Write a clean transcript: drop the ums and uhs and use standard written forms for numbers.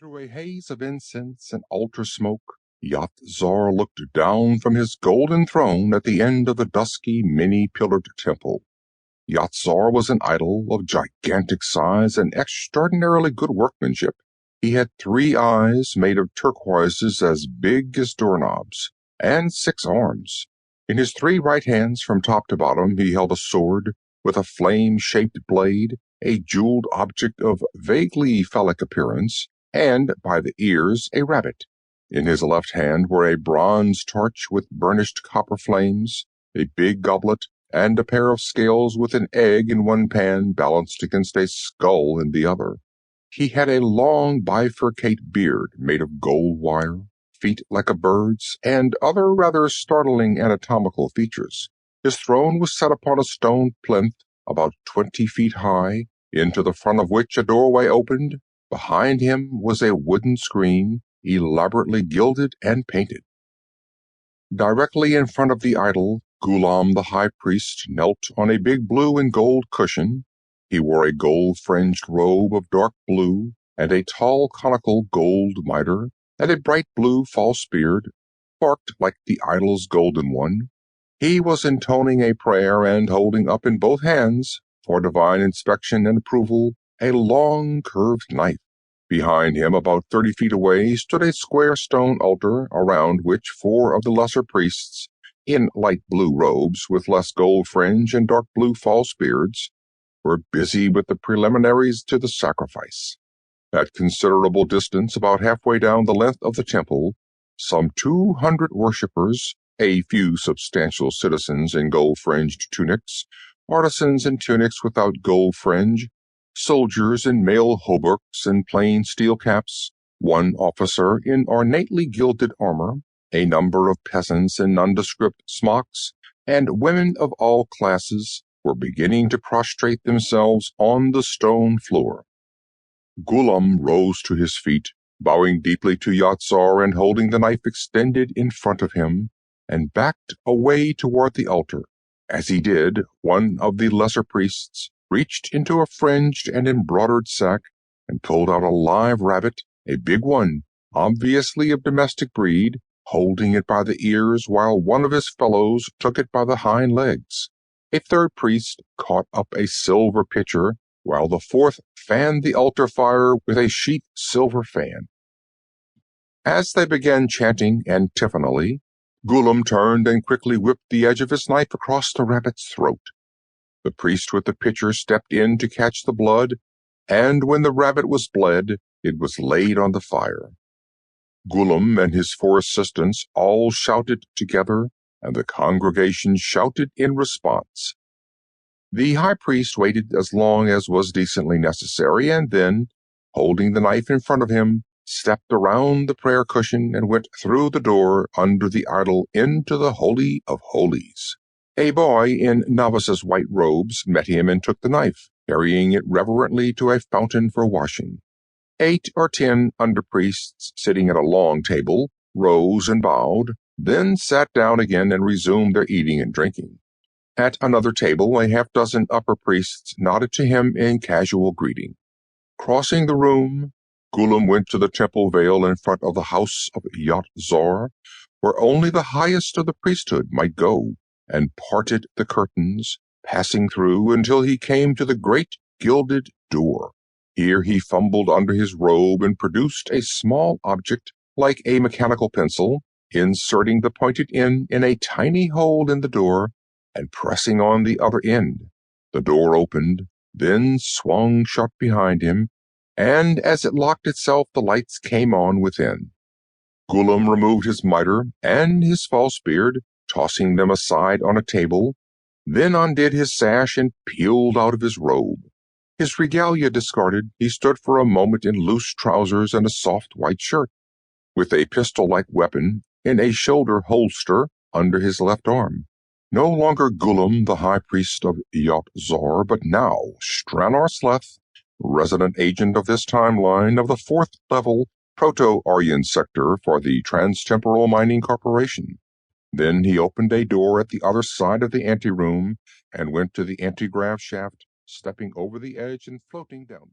Through a haze of incense and altar smoke, Yat-zar looked down from his golden throne at the end of the dusky, many-pillared temple. Yat-zar was an idol of gigantic size and extraordinarily good workmanship. He had 3 eyes made of turquoises as big as doorknobs, and 6 arms. In his 3 right hands from top to bottom he held a sword with a flame-shaped blade, a jeweled object of vaguely phallic appearance, and, by the ears, a rabbit. In his left hand were a bronze torch with burnished copper flames, a big goblet, and a pair of scales with an egg in one pan balanced against a skull in the other. He had a long bifurcate beard made of gold wire, feet like a bird's, and other rather startling anatomical features. His throne was set upon a stone plinth about 20 feet high, into the front of which a doorway opened. Behind him was a wooden screen, elaborately gilded and painted. Directly in front of the idol, Ghulam the high priest knelt on a big blue and gold cushion. He wore a gold-fringed robe of dark blue, and a tall conical gold mitre, and a bright blue false beard, forked like the idol's golden one. He was intoning a prayer and holding up in both hands, for divine inspection and approval, a long curved knife. Behind him, about 30 feet away, stood a square stone altar, around which 4 of the lesser priests, in light blue robes with less gold fringe and dark blue false beards, were busy with the preliminaries to the sacrifice. At considerable distance, about halfway down the length of the temple, some 200 worshippers, a few substantial citizens in gold-fringed tunics, artisans in tunics without gold fringe, soldiers in mail hauberks and plain steel caps, 1 officer in ornately gilded armor, a number of peasants in nondescript smocks, and women of all classes were beginning to prostrate themselves on the stone floor. Ghulam rose to his feet, bowing deeply to Yat-zar and holding the knife extended in front of him, and backed away toward the altar. As he did, one of the lesser priests reached into a fringed and embroidered sack and pulled out a live rabbit, a big one, obviously of domestic breed, holding it by the ears while one of his fellows took it by the hind legs. A 3rd priest caught up a silver pitcher, while the 4th fanned the altar fire with a sheath silver fan. As they began chanting antiphonally, Ghulam turned and quickly whipped the edge of his knife across the rabbit's throat. The priest with the pitcher stepped in to catch the blood, and when the rabbit was bled, it was laid on the fire. Ghulam and his 4 assistants all shouted together, and the congregation shouted in response. The high priest waited as long as was decently necessary, and then, holding the knife in front of him, stepped around the prayer cushion and went through the door under the idol into the Holy of Holies. A boy in novice's white robes met him and took the knife, carrying it reverently to a fountain for washing. 8 or 10 under-priests sitting at a long table rose and bowed, then sat down again and resumed their eating and drinking. At another table, a half-dozen upper priests nodded to him in casual greeting. Crossing the room, Ghulam went to the temple veil in front of the house of Yat-zar, where only the highest of the priesthood might go, and parted the curtains, passing through until he came to the great gilded door. Here he fumbled under his robe and produced a small object like a mechanical pencil, inserting the pointed end in a tiny hole in the door and pressing on the other end. The door opened, then swung shut behind him, and as it locked itself, the lights came on within. Ghulam removed his mitre and his false beard, tossing them aside on a table, then undid his sash and peeled out of his robe. His regalia discarded, he stood for a moment in loose trousers and a soft white shirt, with a pistol-like weapon in a shoulder holster under his left arm. No longer Ghulam, the high priest of Yat-zar, but now StranorSleth, resident agent of this timeline of the 4th level Proto-Aryan sector for the Transtemporal Mining Corporation. Then he opened a door at the other side of the anteroom and went to the antigrav shaft, stepping over the edge and floating downward.